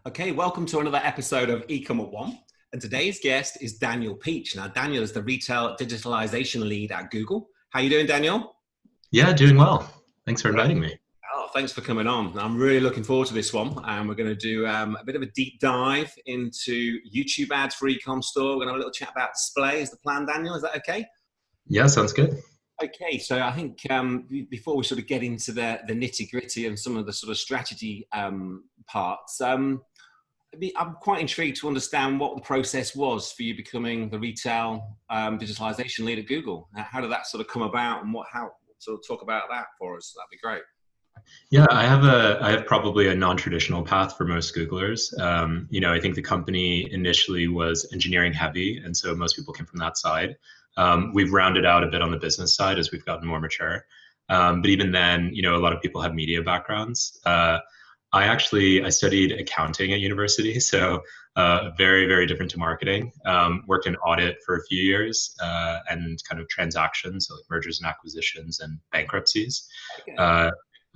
Okay, welcome to another episode of eCom at One. And today's guest is Daniel Peach. Now, Daniel is the Retail Digitalization Lead at Google. How are you doing, Daniel? Yeah, doing well. Thanks for inviting me. Oh, thanks for coming on. I'm really looking forward to this one. And we're going to do a bit of a deep dive into YouTube ads for eCom store. We're going to have a little chat about display. Is the plan, Daniel? Is that okay? Yeah, sounds good. Okay, so I think before we sort of get into the nitty gritty and some of the sort of strategy parts, I'm quite intrigued to understand what the process was for you becoming the retail digitalization lead at Google. How did that sort of come about, and how sort of talk about that for us? That'd be great. Yeah, I have probably a non-traditional path for most Googlers. I think the company initially was engineering heavy, and so most people came from that side. We've rounded out a bit on the business side as we've gotten more mature. But even then, a lot of people have media backgrounds. I studied accounting at university, so very, very different to marketing. Worked in audit for a few years and kind of transactions, so like mergers and acquisitions and bankruptcies. Okay.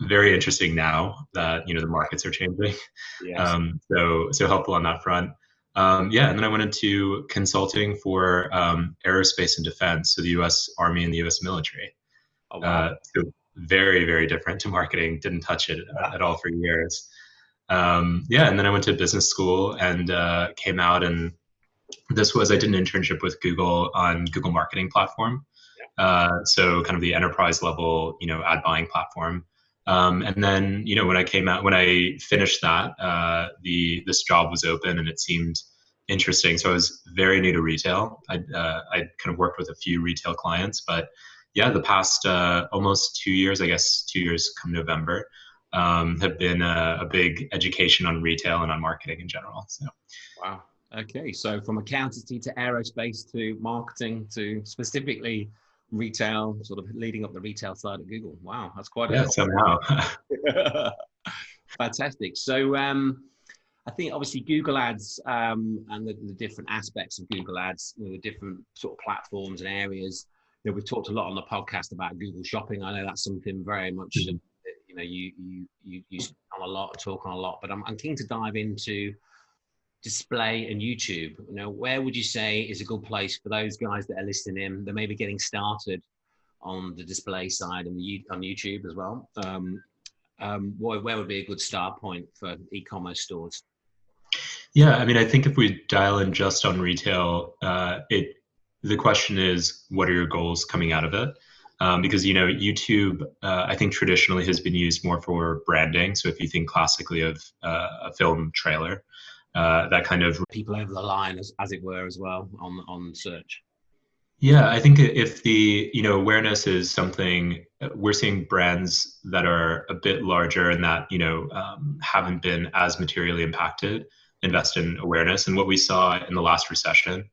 Very interesting now that the markets are changing. Yes. So helpful on that front. And then I went into consulting for aerospace and defense, so the U.S. Army and the U.S. military. Oh, wow. So very, very different to marketing. Didn't touch it at all for years. And then I went to business school and came out, and I did an internship with Google on Google Marketing Platform. So kind of the enterprise level, ad buying platform. And then, when I finished that, this job was open and it seemed interesting. So I was very new to retail. I'd kind of worked with a few retail clients, but yeah, the past almost 2 years, I guess 2 years come November, have been a big education on retail and on marketing in general. So. Wow. Okay. So from accountancy to aerospace to marketing to specifically retail, sort of leading up the retail side of Google. Wow, that's quite somehow. Fantastic. So I think obviously Google Ads and the different aspects of Google Ads, the different sort of platforms and areas. We've talked a lot on the podcast about Google Shopping. I know that's something very much you on a lot, talk on a lot. But I'm keen to dive into display and YouTube. Where would you say is a good place for those guys that are listening in? They're maybe getting started on the display side and on YouTube as well. Where would be a good start point for e-commerce stores? Yeah, I think if we dial in just on retail, the question is, what are your goals coming out of it? Because YouTube, I think traditionally has been used more for branding. So if you think classically of a film trailer, that kind of people over the line, as it were, as well on search. Yeah, I think if the awareness is something, we're seeing brands that are a bit larger and that haven't been as materially impacted invest in awareness. And what we saw in the last recession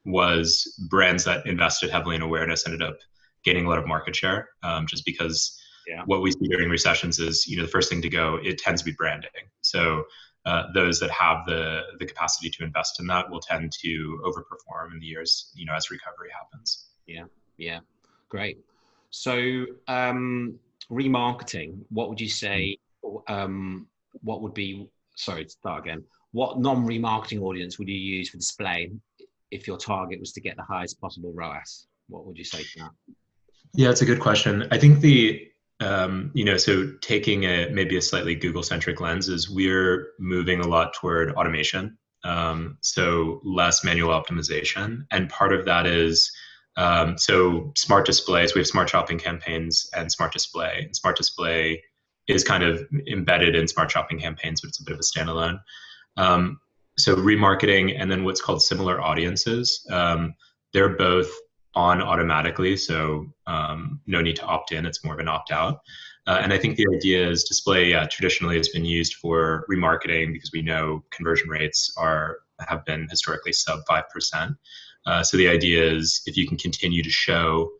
was brands that invested heavily in awareness ended up gaining a lot of market share, just because what we see during recessions is the first thing to go. It tends to be branding. So. Those that have the capacity to invest in that will tend to overperform in the years, as recovery happens. Yeah, great. So remarketing, what would you say, what non-remarketing audience would you use for display if your target was to get the highest possible ROAS? What would you say to that? Yeah, it's a good question. I think so taking maybe a slightly Google-centric lens is we're moving a lot toward automation, so less manual optimization. And part of that is, so smart displays, we have smart shopping campaigns and smart display. And smart display is kind of embedded in smart shopping campaigns, but it's a bit of a standalone. So remarketing and then what's called similar audiences, they're both on automatically, so no need to opt in. It's more of an opt out. And I think the idea is display traditionally has been used for remarketing because we know conversion rates have been historically sub 5%. So the idea is if you can continue to show,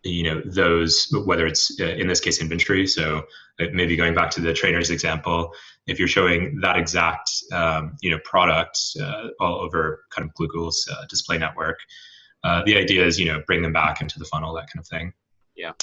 those, whether it's in this case inventory. So maybe going back to the trainers example, if you're showing that exact product all over kind of Google's display network. The idea is, bring them back into the funnel, that kind of thing. Yeah.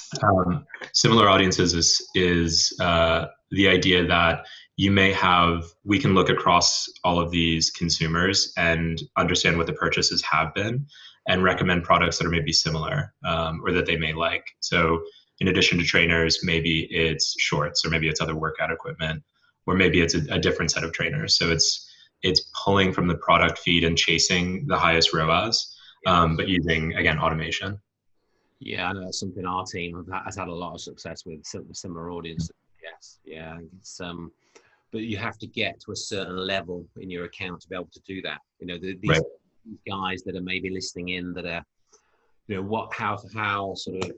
Similar audiences is the idea that we can look across all of these consumers and understand what the purchases have been and recommend products that are maybe similar, or that they may like. So in addition to trainers, maybe it's shorts, or maybe it's other workout equipment, or maybe it's a different set of trainers. So it's pulling from the product feed and chasing the highest ROAS, but using, again, automation. Yeah, I know that's something our team has had a lot of success with, similar audiences. Yes, yeah, it's but you have to get to a certain level in your account to be able to do that. You know, these guys that are maybe listening in that are, you know, how sort of,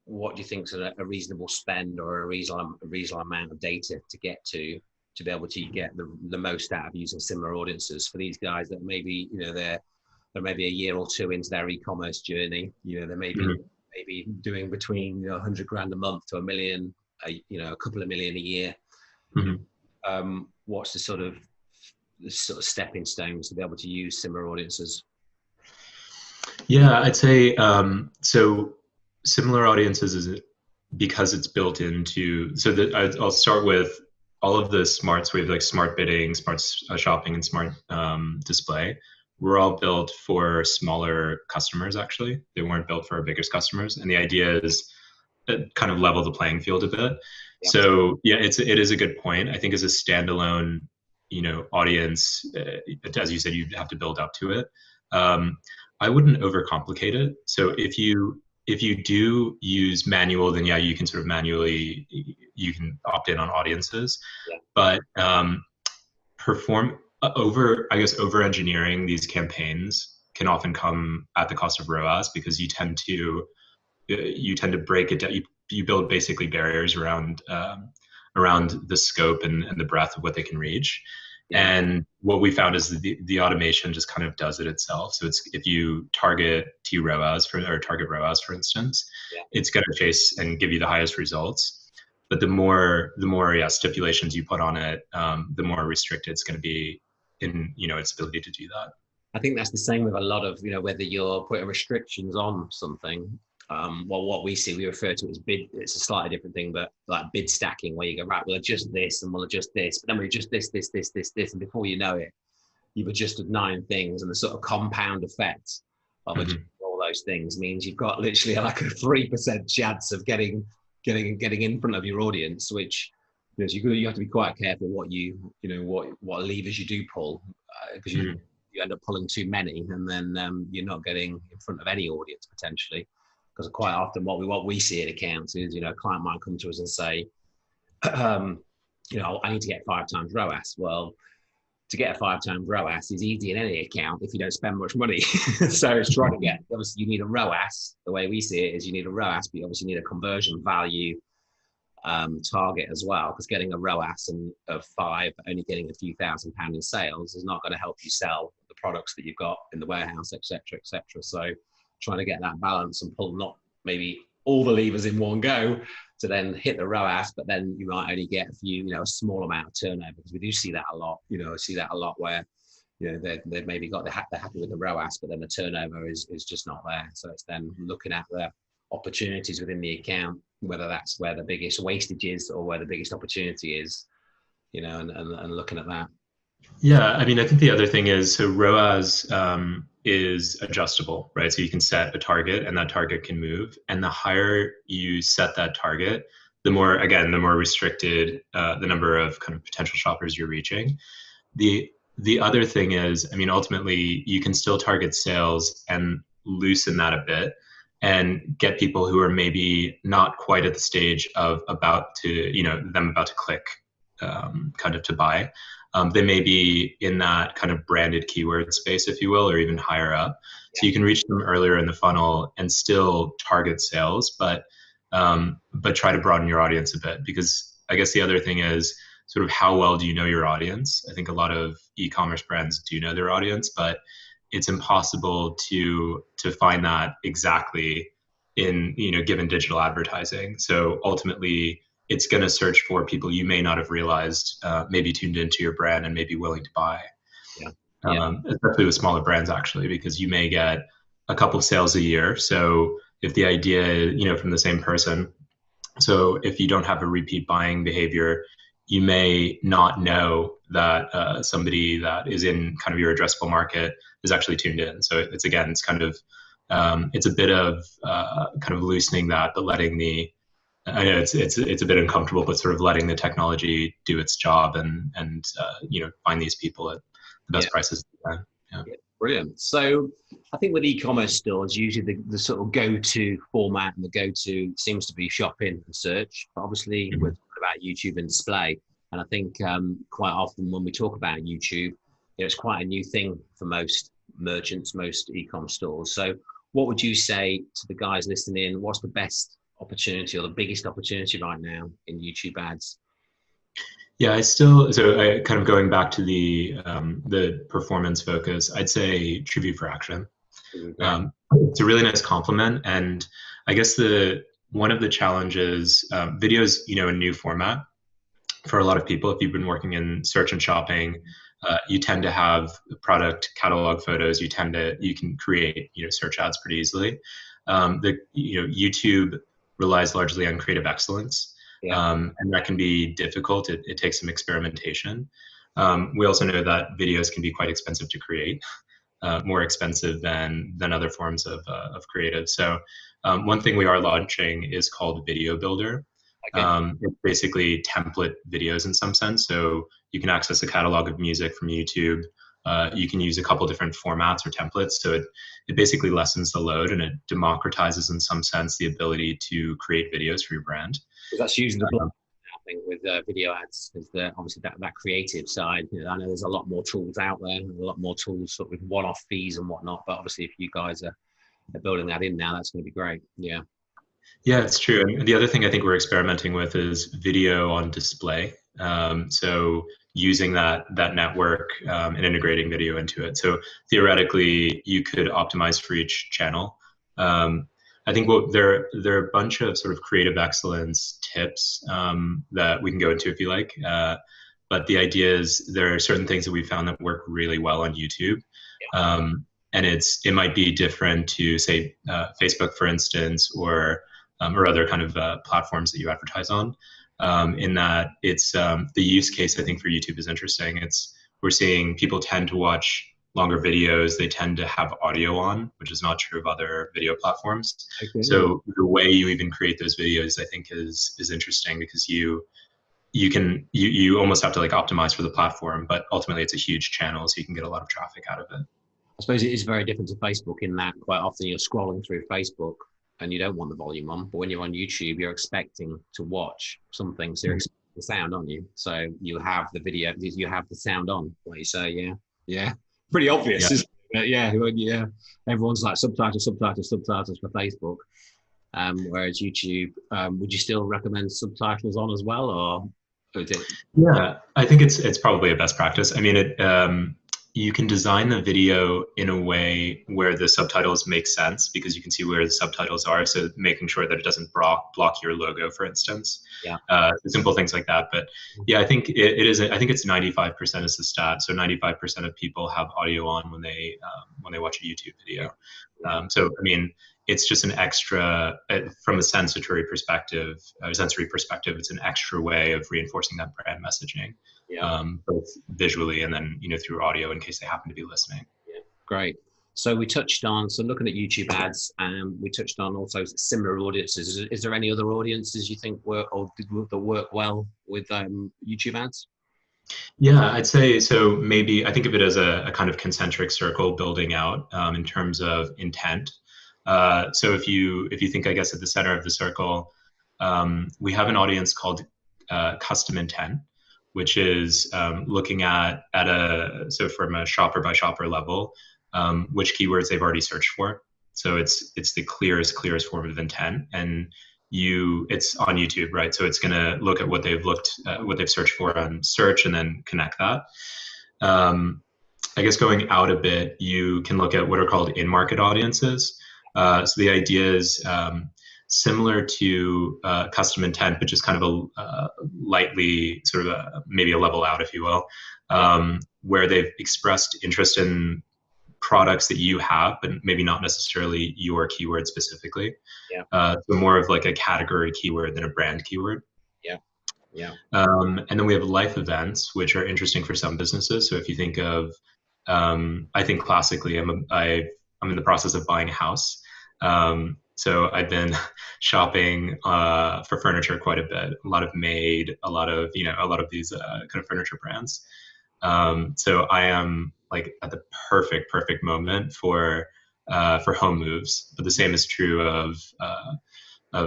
what do you think is a reasonable spend or a reasonable amount of data to get to be able to get the most out of using similar audiences for these guys that maybe, you know, they're maybe a year or two into their e-commerce journey. You know, they may be maybe doing between, you know, 100 grand a month to $1 million, you know, a couple of million a year. What's the sort of stepping stones to be able to use similar audiences? Yeah, I'd say so. Similar audiences is because it's built into. So that I'll start with all of the smarts. We have like smart bidding, smart shopping, and smart display. We're all built for smaller customers. Actually, they weren't built for our biggest customers. And the idea is kind of level the playing field a bit. Yep. So yeah, it is a good point. I think as a standalone, you know, audience, as you said, you have to build up to it. I wouldn't overcomplicate it. So if you do use manual, then yeah, you can sort of manually, you can opt in on audiences, but over engineering these campaigns can often come at the cost of ROAS, because you tend to break it down. You build basically barriers around the scope and the breadth of what they can reach. And what we found is the automation just kind of does it itself. So if you target ROAS, for instance, it's going to chase and give you the highest results. But the more stipulations you put on it, the more restricted it's going to be in, you know, its ability to do that. I think that's the same with a lot of, you know, whether you're putting restrictions on something. Well, what we see, we refer to it as bid. It's a slightly different thing, but like bid stacking, where you go, right, we'll adjust this and we'll adjust this, but then we adjust this, and before you know it, you've adjusted 9 things, and the sort of compound effect of adjusting all those things means you've got literally like a 3% chance of getting in front of your audience, which, you know, you have to be quite careful what what levers you do pull, because you end up pulling too many, and then you're not getting in front of any audience potentially. Because quite often what we see at accounts is, you know, a client might come to us and say, you know, I need to get 5 times ROAS. Well, to get a 5 times ROAS is easy in any account if you don't spend much money. So it's trying to get, obviously you need a ROAS. The way we see it is you need a ROAS, but you obviously need a conversion value target as well, because getting a ROAS of 5, but only getting a few £1,000 in sales is not going to help you sell the products that you've got in the warehouse, etc., etc. So trying to get that balance and pull not maybe all the levers in one go to then hit the ROAS, but then you might only get a few, you know, a small amount of turnover, because we do see that a lot. You know, I see that a lot where, you know, they've maybe they're happy with the ROAS, but then the turnover is just not there. So it's then looking at the opportunities within the account, whether that's where the biggest wastage is or where the biggest opportunity is, you know, and looking at that. Yeah, I mean, I think the other thing is, so ROAS is adjustable, right? So you can set a target and that target can move. And the higher you set that target, the more restricted the number of kind of potential shoppers you're reaching. The other thing is, I mean, ultimately you can still target sales and loosen that a bit and get people who are maybe not quite at the stage of about to click, kind of to buy. They may be in that kind of branded keyword space, if you will, or even higher up. So you can reach them earlier in the funnel and still target sales, but try to broaden your audience a bit. Because I guess the other thing is sort of how well do you know your audience? I think a lot of e-commerce brands do know their audience, but it's impossible to find that exactly in, you know, given digital advertising. So ultimately, it's going to search for people you may not have realized, maybe tuned into your brand and may be willing to buy. Especially with smaller brands, actually, because you may get a couple of sales a year. So if the idea, you know, from the same person, so if you don't have a repeat buying behavior, you may not know that somebody that is in kind of your addressable market is actually tuned in. So it's again, it's kind of it's a bit of kind of loosening that, but letting the I know it's a bit uncomfortable, but sort of letting the technology do its job and find these people at the best prices. Yeah. Brilliant. So I think with e-commerce stores, usually the sort of go-to format and the go-to seems to be shopping and search. But obviously, we're talking about YouTube and display. And I think quite often when we talk about YouTube, it's quite a new thing for most merchants, most e-commerce stores. So what would you say to the guys listening in? What's the best opportunity or the biggest opportunity right now in YouTube ads? Yeah, kind of going back to the performance focus, I'd say true view for action. It's a really nice compliment, and I guess one of the challenges, videos, a new format for a lot of people. If you've been working in search and shopping, you tend to have product catalog photos. You can create search ads pretty easily. YouTube relies largely on creative excellence. And that can be difficult. It takes some experimentation. We also know that videos can be quite expensive to create, more expensive than other forms of creative. So one thing we are launching is called Video Builder. It's basically template videos in some sense. So you can access a catalog of music from YouTube. You can use a couple different formats or templates. So it basically lessens the load, and it democratizes in some sense the ability to create videos for your brand. That's usually the block thing with video ads, is obviously that creative side. I know there's a lot more tools out there, and a lot more tools sort of with one-off fees and whatnot. But obviously, if you guys are building that in now, that's going to be great. Yeah. Yeah, it's true. And the other thing I think we're experimenting with is video on display. So using that network and integrating video into it. So theoretically, you could optimize for each channel. I think there are a bunch of sort of creative excellence tips that we can go into if you like. But the idea is there are certain things that we found that work really well on YouTube. And it might be different to say Facebook, for instance, or other kind of platforms that you advertise on. In that it's the use case I think for YouTube is interesting. We're seeing people tend to watch longer videos. They tend to have audio on, which is not true of other video platforms. Okay. So the way you even create those videos, I think, is interesting, because you almost have to like optimize for the platform, but ultimately it's a huge channel, so you can get a lot of traffic out of it. I suppose it is very different to Facebook in that quite often you're scrolling through Facebook and you don't want the volume on, but when you're on YouTube, you're expecting to watch something, so you're expecting the sound, aren't you? So you have the video, you have the sound on, like you say. Yeah. Pretty obvious, isn't it? Yeah. Everyone's like subtitles for Facebook. Whereas YouTube, would you still recommend subtitles on as well, or is it? Yeah, I think it's probably a best practice. I mean, you can design the video in a way where the subtitles make sense, because you can see where the subtitles are. So making sure that it doesn't block your logo, for instance. Simple things like that. But yeah, I think it is. I think it's 95% is the stat. So 95% of people have audio on when they watch a YouTube video. So I mean, it's just an extra from a sensory perspective. It's an extra way of reinforcing that brand messaging. Both visually and then through audio in case they happen to be listening. Great. So we touched on looking at YouTube ads, and we touched on also similar audiences. Is there any other audiences you think work well with YouTube ads? Yeah, I'd say so. Maybe I think of it as a kind of concentric circle building out in terms of intent. So if you think, I guess, at the center of the circle, we have an audience called custom intent, which is looking at so from a shopper by shopper level, which keywords they've already searched for. So it's the clearest form of intent, and it's on YouTube, right? So it's going to look at what they've searched for on search and then connect that. I guess going out a bit, you can look at what are called in-market audiences. So the idea is similar to custom intent, but just kind of a lightly sort of maybe a level out, if you will, where they've expressed interest in products that you have, but maybe not necessarily your keyword specifically. So more of like a category keyword than a brand keyword. Yeah. And then we have life events, which are interesting for some businesses. So if you think of, I think classically, I'm in the process of buying a house. So I've been shopping for furniture quite a bit. A lot of Made, a lot of these kind of furniture brands. So I am like at the perfect moment for home moves. But the same is true of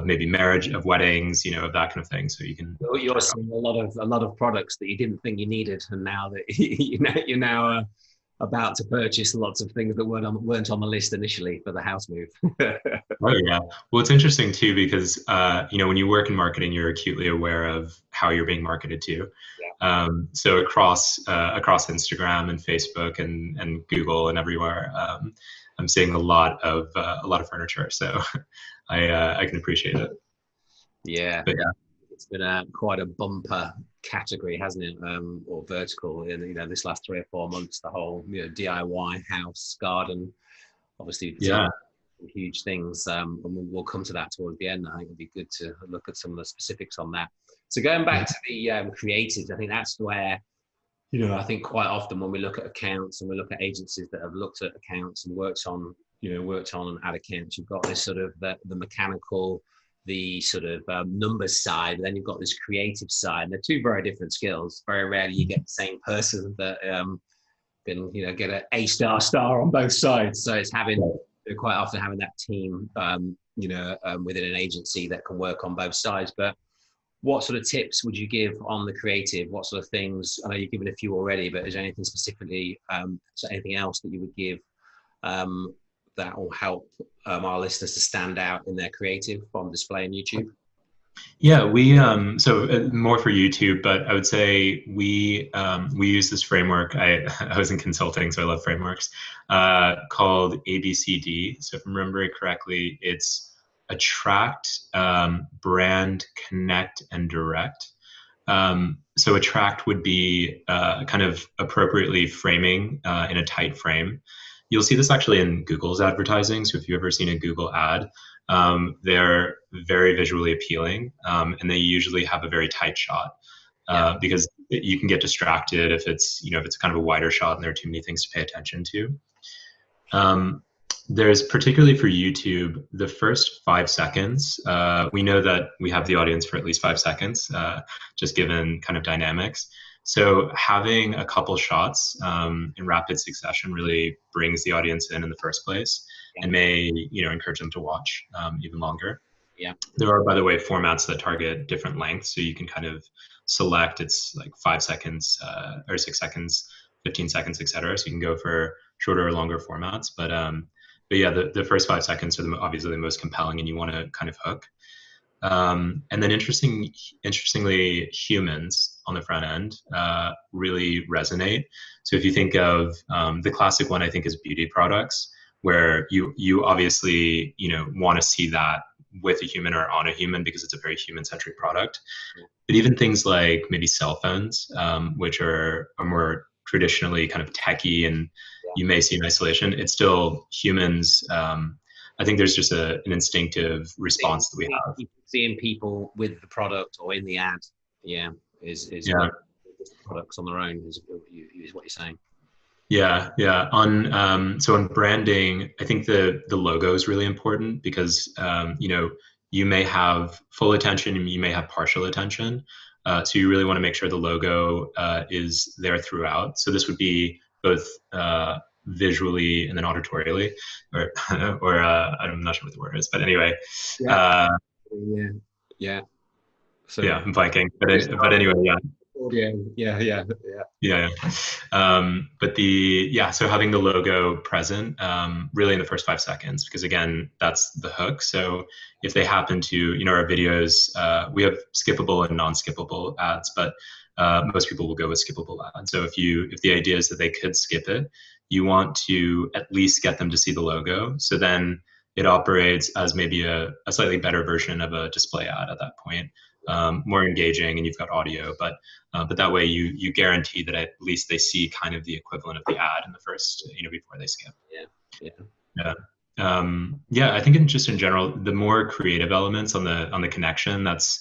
maybe marriage, of weddings, of that kind of thing. So you can. You're seeing a lot of products that you didn't think you needed, and now that you're now about to purchase lots of things that weren't on the list initially for the house move. Oh yeah. Well, it's interesting too because when you work in marketing, you're acutely aware of how you're being marketed to. Yeah. So across Instagram and Facebook and Google and everywhere, I'm seeing a lot of furniture. So I can appreciate it. Yeah. But yeah. It's been quite a bumper category, hasn't it? Or vertical in this last 3 or 4 months. The whole DIY house, garden, obviously. Yeah. Huge things, and we'll come to that towards the end. I think it'd be good to look at some of the specifics on that. So going back to the creatives, I think that's where I think quite often when we look at accounts and we look at agencies that have looked at accounts and worked on ad accounts, you've got this sort of the mechanical, the sort of numbers side, and then you've got this creative side. And they're two very different skills. Very rarely you get the same person that can get an A-star on both sides. So it's quite often having that team, within an agency that can work on both sides. But what sort of tips would you give on the creative? What sort of things? I know you've given a few already, but is there anything specifically, anything else that you would give that will help our listeners to stand out in their creative on display on YouTube? Yeah, we so more for YouTube, but I would say we use this framework. I was in consulting, so I love frameworks. Called ABCD. So if I'm remembering correctly, it's attract, brand, connect, and direct. So attract would be kind of appropriately framing in a tight frame. You'll see this actually in Google's advertising. So if you've ever seen a Google ad, they're very visually appealing, and they usually have a very tight shot because you can get distracted if it's kind of a wider shot and there are too many things to pay attention to. There's particularly for YouTube, the first 5 seconds. We know that we have the audience for at least 5 seconds, just given kind of dynamics. So having a couple shots in rapid succession really brings the audience in the first place and may encourage them to watch even longer. Yeah. There are, by the way, formats that target different lengths, so you can kind of select it's like 5 seconds or 6 seconds, 15 seconds, etc. So you can go for shorter or longer formats. But yeah, the first 5 seconds are obviously the most compelling, and you want to kind of hook. And then interestingly, humans on the front end really resonate. So if you think of the classic one, I think is beauty products, where you obviously want to see that with a human or on a human because it's a very human-centric product. But even things like maybe cell phones, which are more traditionally kind of techie and you may see in isolation, it's still humans. I think there's just an instinctive response that we have. Seeing people with the product or in the ad, is products on their own is what you're saying. Yeah. On branding, I think the logo is really important because you may have full attention and you may have partial attention. So you really want to make sure the logo is there throughout. So this would be both visually and then auditorially, or I'm not sure what the word is, but anyway. Yeah. So yeah, I'm blanking, but anyway, yeah. Audio, yeah. So having the logo present really in the first 5 seconds, because again, that's the hook. So if they happen to, our videos, we have skippable and non-skippable ads, but most people will go with skippable ads. So if the idea is that they could skip it, you want to at least get them to see the logo. So then it operates as maybe a slightly better version of a display ad at that point. More engaging, and you've got audio, but that way you guarantee that at least they see kind of the equivalent of the ad in the first, before they skip. I think just in general, the more creative elements on the connection, that's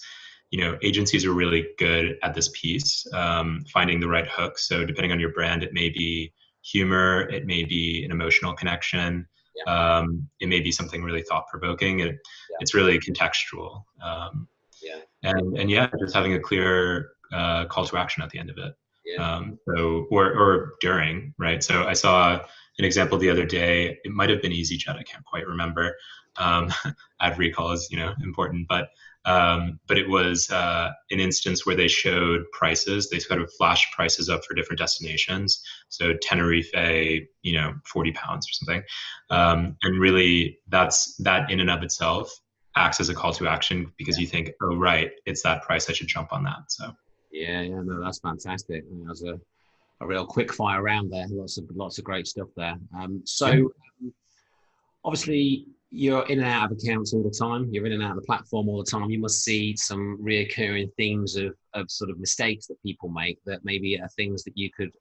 agencies are really good at this piece, finding the right hook. So depending on your brand, it may be humor, it may be an emotional connection, it may be something really thought-provoking. It's really contextual. And yeah, just having a clear call to action at the end of it. Or during, right? So I saw an example the other day. It might have been EasyJet. I can't quite remember. Ad recall is, important, but it was an instance where they showed prices. They kind of flashed prices up for different destinations. So Tenerife, 40 pounds or something. And really that in and of itself acts as a call to action, because you think, oh, right, it's that price, I should jump on that. So. No, that's fantastic. That was a real quick fire round there. Lots of great stuff there. Obviously you're in and out of accounts all the time. You're in and out of the platform all the time. You must see some reoccurring themes of sort of mistakes that people make that maybe are things that you could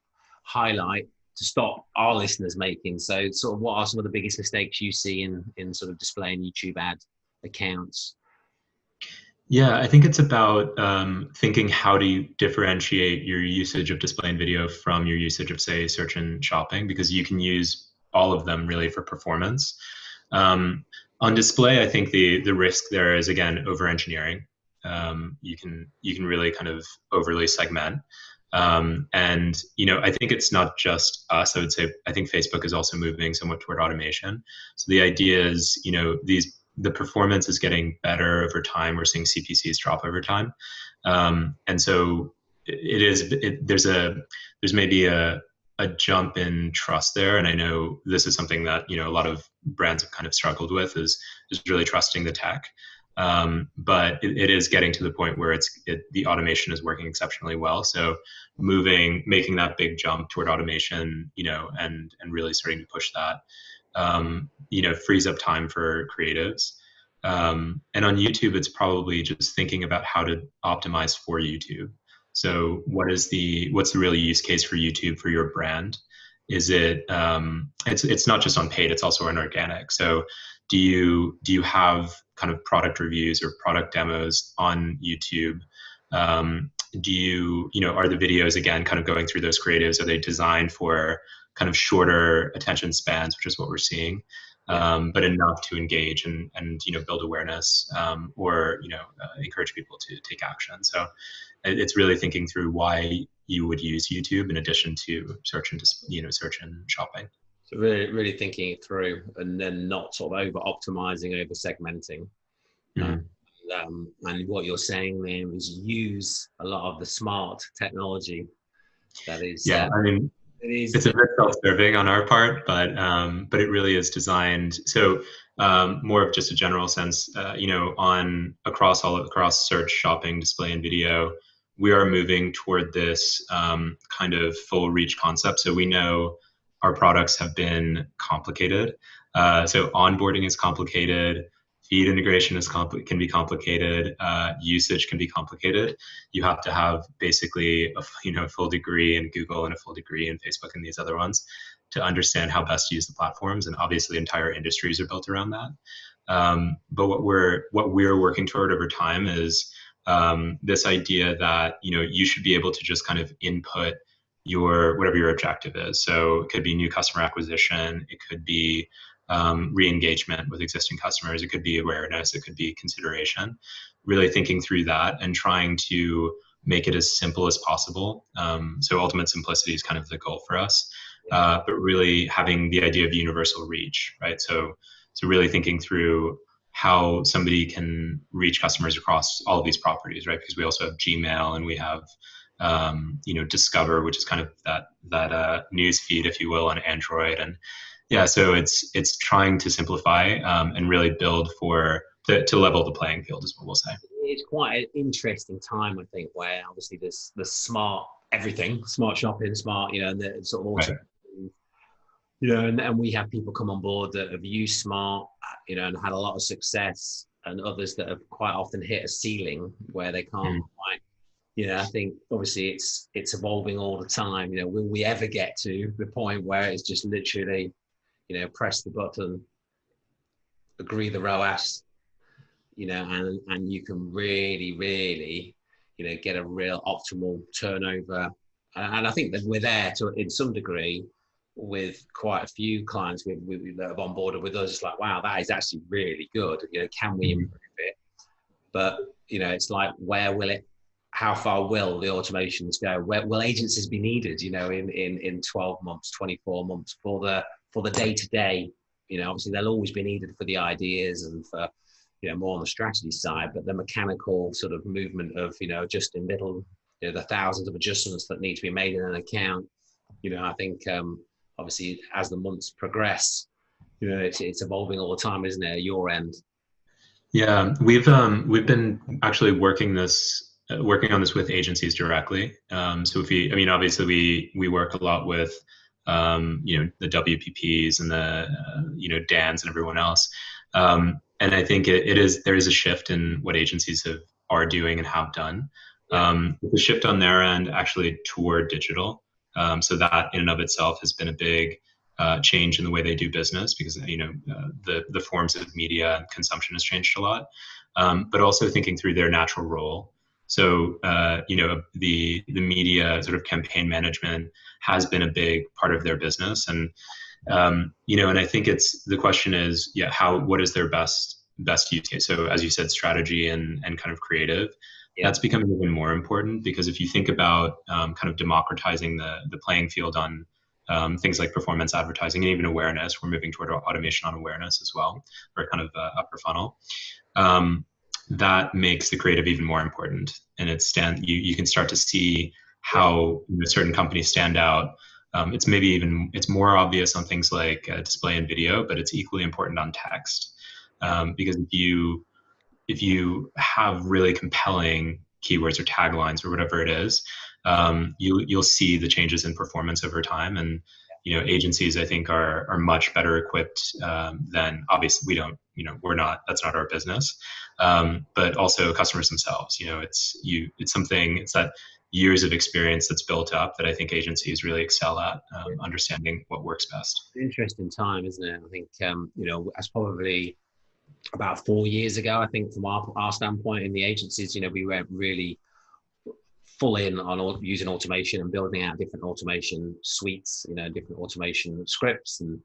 highlight to stop our listeners making. So sort of what are some of the biggest mistakes you see in sort of displaying YouTube ad accounts? Yeah, I think it's about thinking, how do you differentiate your usage of display and video from your usage of, say, search and shopping, because you can use all of them really for performance. On display, I think the risk there is, again, over engineering. You can really kind of overly segment. And I think it's not just us. I would say I think Facebook is also moving somewhat toward automation. So the idea is, the performance is getting better over time. We're seeing CPCs drop over time. And so there's maybe a jump in trust there. And I know this is something that, a lot of brands have kind of struggled with, is really trusting the tech. But it is getting to the point where the automation is working exceptionally well. So making that big jump toward automation, and really starting to push that, frees up time for creatives. And on YouTube, it's probably just thinking about how to optimize for YouTube. So what's the real use case for YouTube for your brand? Is it, it's not just on paid, it's also on organic. So do you have kind of product reviews or product demos on YouTube? Are the videos, again, kind of going through those creatives? Are they designed for kind of shorter attention spans, which is what we're seeing, but enough to engage and build awareness, or encourage people to take action? So it's really thinking through why you would use YouTube in addition to search and shopping. So really thinking it through, and then not sort of over optimizing, over segmenting. And what you're saying there is use a lot of the smart technology that is. It's a bit self-serving on our part, but it really is designed. So more of just a general sense, across search, shopping, display, and video, we are moving toward this kind of full reach concept. So we know our products have been complicated. So onboarding is complicated. Feed integration can be complicated. Usage can be complicated. You have to have basically a full degree in Google and a full degree in Facebook and these other ones to understand how best to use the platforms. And obviously, entire industries are built around that. But what we're working toward over time is this idea that you should be able to just kind of input whatever your objective is. So it could be new customer acquisition. It could be re-engagement with existing customers. It could be awareness. It could be consideration. Really thinking through that and trying to make it as simple as possible. So ultimate simplicity is kind of the goal for us, but really having the idea of universal reach, right? So really thinking through how somebody can reach customers across all of these properties, right? Because we also have Gmail and we have Discover, which is kind of that news feed, if you will, on Android. And yeah, so it's trying to simplify and really build to level the playing field, is what we'll say. It's quite an interesting time, I think, where obviously there's the smart everything, smart shopping, smart, and the sort of auto, right. And we have people come on board that have used smart, and had a lot of success, and others that have quite often hit a ceiling where they can't quite. I think obviously it's evolving all the time. Will we ever get to the point where it's just literally, press the button, agree the ROAS, you know, and you can really, you know, get a real optimal turnover. And I think that we're there to, in some degree, with quite a few clients that have onboarded with us. It's like, wow, that is actually really good. You know, can we improve it? But, you know, it's like, how far will the automations go? Where will agencies be needed, you know, in 12 months, 24 months for the day-to-day? You know, obviously they'll always be needed for the ideas and for, you know, more on the strategy side, but the mechanical sort of movement of, you know, just in little, you know, the thousands of adjustments that need to be made in an account. You know, I think obviously as the months progress, you know, it's evolving all the time, isn't it, at your end? Yeah, we've been actually working on this with agencies directly. So I mean, obviously we work a lot with you know, the WPPs and the you know, Dans and everyone else. And I think there is a shift in what agencies are doing and have done. The shift on their end actually toward digital. So that in and of itself has been a big change in the way they do business, because you know, the forms of media and consumption has changed a lot. But also thinking through their natural role. So you know, the media sort of campaign management has been a big part of their business, and you know, and I think the question is, yeah, what is their best use case? So as you said, strategy and kind of creative. Yeah. That's becoming even more important, because if you think about kind of democratizing the playing field on things like performance advertising and even awareness, we're moving toward automation on awareness as well, or kind of upper funnel. That makes the creative even more important, and you can start to see how, you know, certain companies stand out. It's more obvious on things like display and video, but it's equally important on text, because if you have really compelling keywords or taglines or whatever it is, you'll see the changes in performance over time. And you know, agencies, I think, are much better equipped than, obviously we don't, you know, that's not our business, but also customers themselves. You know, it's that years of experience that's built up that I think agencies really excel at, understanding what works best. Interesting time, isn't it? I think you know, that's probably about 4 years ago. I think from our standpoint in the agencies, you know, we went really full in on using automation and building out different automation suites, you know, different automation scripts. And,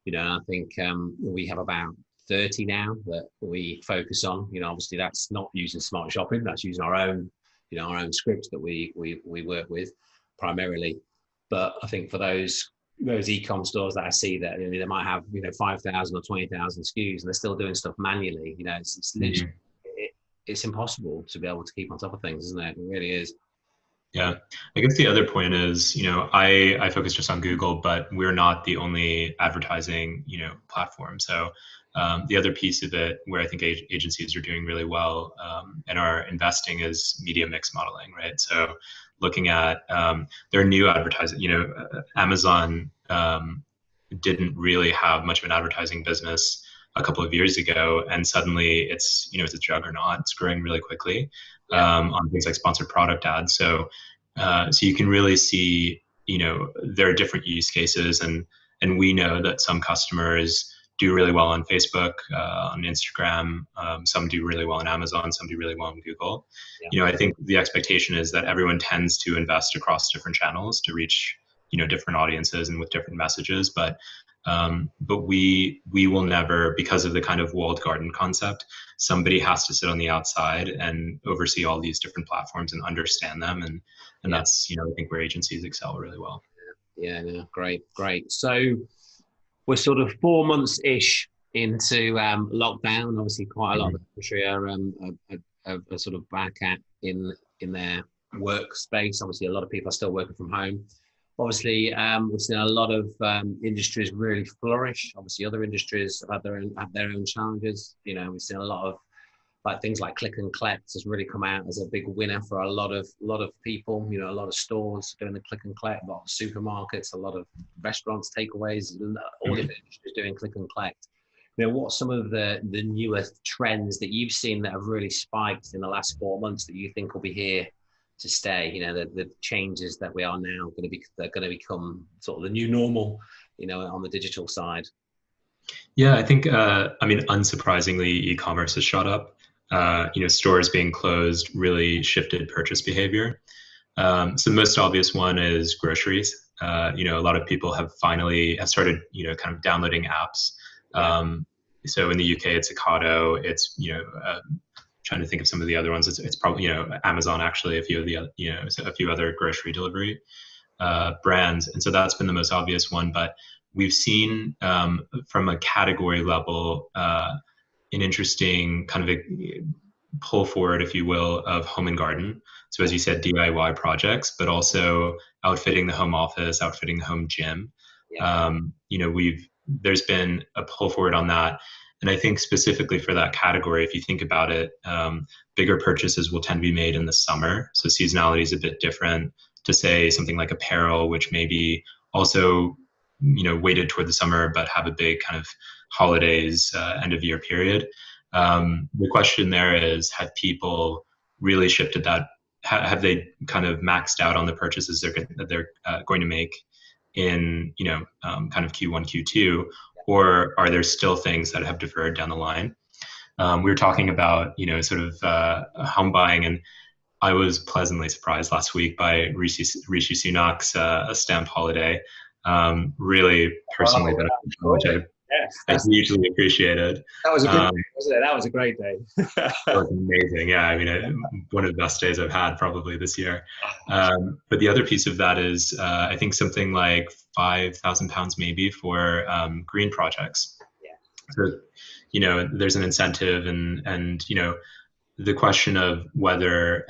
you know, I think we have about 30 now that we focus on. You know, obviously that's not using smart shopping, that's using our own, you know, our own scripts that we work with primarily. But I think for those e-com stores that I see that, you know, they might have, you know, 5,000 or 20,000 SKUs and they're still doing stuff manually. You know, it's literally, it's impossible to be able to keep on top of things, isn't it? It really is. Yeah, I guess the other point is, you know, I focus just on Google, but we're not the only advertising, you know, platform. So the other piece of it where I think agencies are doing really well and are investing is media mix modeling, right? So looking at their new advertising, you know, Amazon didn't really have much of an advertising business a couple of years ago, and suddenly it's, you know, it's a juggernaut. It's growing really quickly on things like sponsored product ads. So you can really see, you know, there are different use cases, and we know that some customers do really well on Facebook, on Instagram. Some do really well on Amazon. Some do really well on Google. Yeah. You know, I think the expectation is that everyone tends to invest across different channels to reach, you know, different audiences and with different messages. But we will never, because of the kind of walled garden concept, somebody has to sit on the outside and oversee all these different platforms and understand them. And that's, you know, I think where agencies excel really well. Yeah, great. So we're sort of 4 months-ish into lockdown. Obviously, quite a lot of the country are sort of back in their workspace. Obviously, a lot of people are still working from home. Obviously, we've seen a lot of industries really flourish. Obviously, other industries have their own challenges. You know, we've seen a lot of things like click and collect has really come out as a big winner for a lot of people. You know, a lot of stores doing the click and collect, a lot of supermarkets, a lot of restaurants, takeaways, all different industries doing click and collect. You know, what's some of the newest trends that you've seen that have really spiked in the last 4 months that you think will be here to stay? You know, the changes that we are now going to become sort of the new normal, you know, on the digital side. Yeah, I think, I mean, unsurprisingly, e-commerce has shot up. stores being closed really shifted purchase behavior. So the most obvious one is groceries. A lot of people have started, kind of downloading apps. So in the UK, it's Ocado. It's, trying to think of some of the other ones. It's probably, Amazon, actually, a few of the, a few other grocery delivery brands. And so that's been the most obvious one. But we've seen from a category level, an interesting kind of a pull forward, if you will, of home and garden. So as you said, DIY projects, but also outfitting the home office, outfitting the home gym. There's been a pull forward on that. And I think specifically for that category, if you think about it, bigger purchases will tend to be made in the summer. So seasonality is a bit different to say something like apparel, which may be also, weighted toward the summer, but have a big kind of holidays, end of year period. The question there is, have people really shifted that? Have they kind of maxed out on the purchases they're going to make in, kind of Q1, Q2, or are there still things that have deferred down the line? We were talking about, sort of home buying, and I was pleasantly surprised last week by Rishi Sunak's stamp holiday. Really personally beneficial, which I hugely appreciated. That was a good day, wasn't it? That was a great day. That was amazing. Yeah, I mean, one of the best days I've had probably this year. But the other piece of that is, I think something like £5,000 maybe for green projects. So, there's an incentive, and the question of whether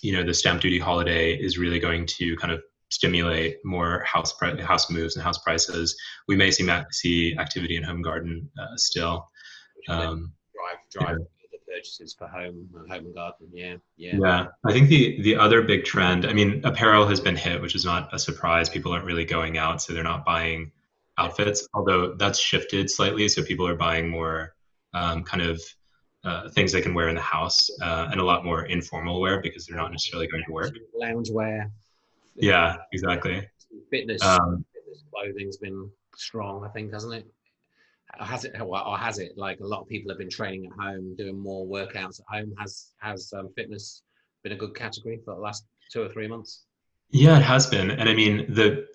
the stamp duty holiday is really going to kind of stimulate more house moves and house prices. We may see activity in home garden still. Drive the purchases for home and garden. Yeah. I think the other big trend, I mean, apparel has been hit, which is not a surprise. People aren't really going out, so they're not buying outfits, although that's shifted slightly. So people are buying more kind of things they can wear in the house, and a lot more informal wear because they're not necessarily going to work. Loungewear. Yeah, exactly. Fitness clothing's been strong, I think, hasn't it? Has it? Like, a lot of people have been training at home, doing more workouts at home. Has fitness been a good category for the last 2 or 3 months? Yeah, it has been. And I mean, the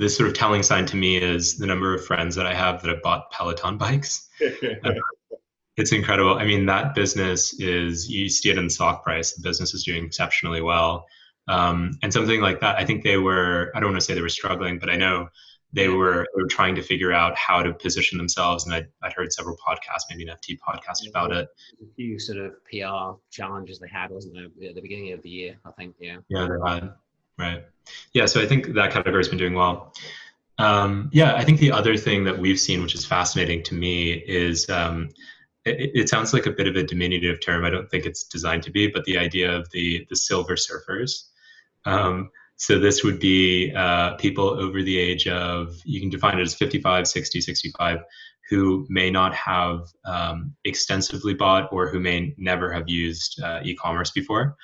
sort of telling sign to me is the number of friends that I have that have bought Peloton bikes. It's incredible. I mean, that business you see it in the stock price. The business is doing exceptionally well. And something like that, I think I don't want to say they were struggling, but I know they were trying to figure out how to position themselves. And I'd heard several podcasts, maybe an FT podcast about it. A few sort of PR challenges they had, wasn't there, at the beginning of the year, I think, Yeah, they had. Right. Yeah, so I think that category has been doing well. I think the other thing that we've seen, which is fascinating to me, is it sounds like a bit of a diminutive term. I don't think it's designed to be, but the idea of the silver surfers. So this would be people over the age of, you can define it as 55, 60, 65, who may not have extensively bought or who may never have used e-commerce before.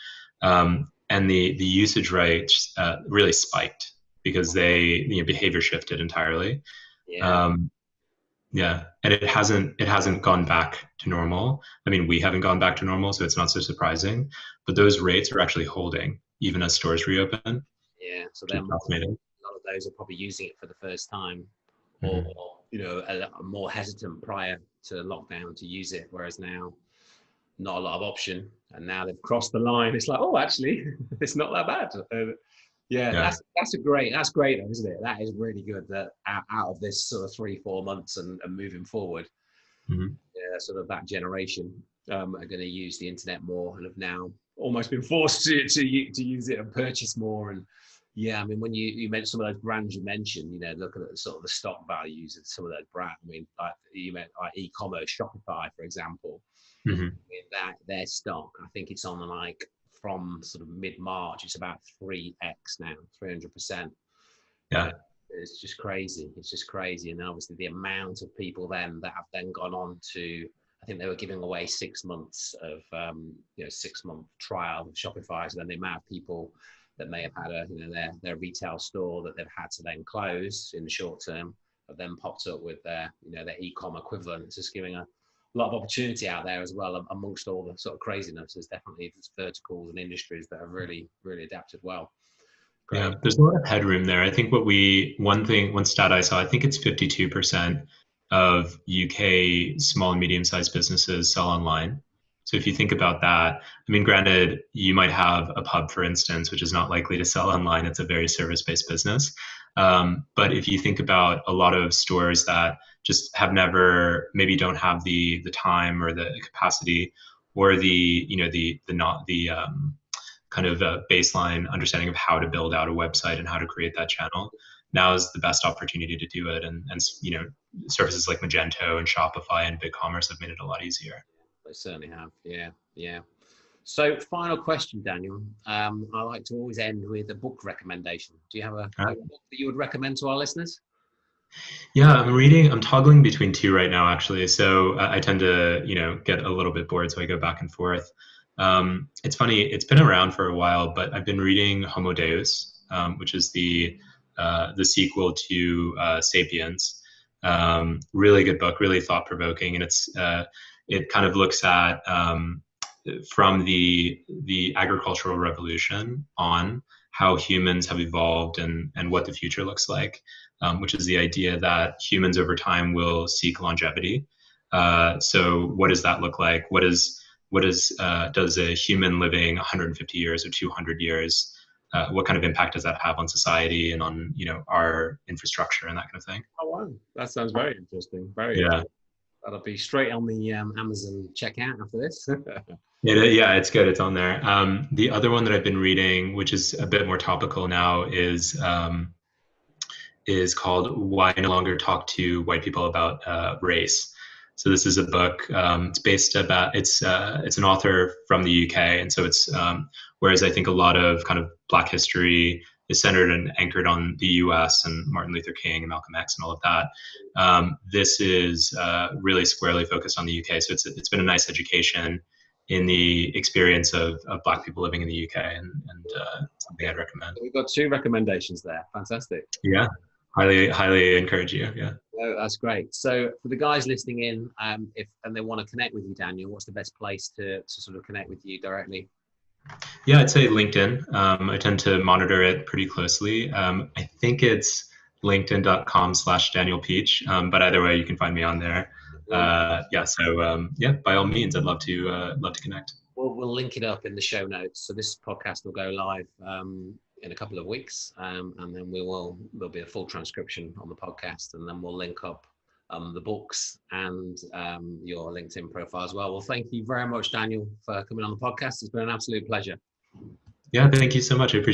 And the usage rates really spiked because behavior shifted entirely. And it hasn't gone back to normal. I mean, we haven't gone back to normal, so it's not so surprising. But those rates are actually holding even as stores reopen. Yeah, so then a lot of those are probably using it for the first time, or more hesitant prior to lockdown to use it, whereas now not a lot of option, and now they've crossed the line. It's like, oh, actually, it's not that bad. That's great though, isn't it? That is really good that out of this sort of 3-4 months and moving forward, sort of that generation are going to use the internet more and have now almost been forced to use it and purchase more. And I mean, when you mentioned some of those brands you mentioned, looking at sort of the stock values of some of those brands, I mean, like you meant like eCommerce, Shopify, for example. I mean, that their stock, I think it's on like from sort of mid-March, it's about 3x now, 300%. Yeah. It's just crazy. And obviously the amount of people then that have then gone on to, I think they were giving away 6 months of, 6-month trial of Shopify. So then the amount of people that may have had their retail store that they've had to then close in the short term have then popped up with their e-com equivalent. It's just giving a a lot of opportunity out there as well amongst all the sort of craziness. There's definitely verticals and industries that have really, really adapted well. Great. Yeah, there's a lot of headroom there. I think one stat I saw, I think it's 52% of UK small and medium-sized businesses sell online. So if you think about that, I mean, granted, you might have a pub, for instance, which is not likely to sell online. It's a very service-based business. But if you think about a lot of stores that just have never, maybe don't have the time or the capacity or the kind of a baseline understanding of how to build out a website and how to create that channel, now is the best opportunity to do it. And services like Magento and Shopify and BigCommerce have made it a lot easier. They certainly have. Yeah. So final question, Daniel. I like to always end with a book recommendation. Do you have a book that you would recommend to our listeners? Yeah, I'm toggling between two right now, actually. So I tend to, get a little bit bored, so I go back and forth. It's funny, it's been around for a while, but I've been reading Homo Deus, which is the sequel to Sapiens. Really good book, really thought-provoking, and it kind of looks at from the agricultural revolution on how humans have evolved and what the future looks like, which is the idea that humans over time will seek longevity. So what does that look like? Does a human living 150 years or 200 years, what kind of impact does that have on society and on our infrastructure and that kind of thing? Oh wow, that sounds very interesting. Interesting. That'll be straight on the Amazon checkout after this. Yeah, it's good. It's on there. The other one that I've been reading, which is a bit more topical now, is called "Why No Longer Talk to White People About Race." So this is a book. It's an author from the UK, and so it's whereas I think a lot of kind of Black history is centered and anchored on the US and Martin Luther King and Malcolm X and all of that. This is really squarely focused on the UK. So it's been a nice education in the experience of Black people living in the UK, and something I'd recommend. We've got two recommendations there. Fantastic. Yeah, highly encourage you. Yeah. Oh, that's great. So for the guys listening in, if they want to connect with you, Daniel, what's the best place to sort of connect with you directly? Yeah, I'd say LinkedIn. I tend to monitor it pretty closely. I think it's linkedin.com/Daniel Peach, but either way, you can find me on there. So by all means, I'd love to connect. We'll link it up in the show notes. So this podcast will go live in a couple of weeks, and then there'll be a full transcription on the podcast, and then we'll link up the books and your LinkedIn profile as well. Well, thank you very much, Daniel, for coming on the podcast. It's been an absolute pleasure. Yeah, thank you so much. I appreciate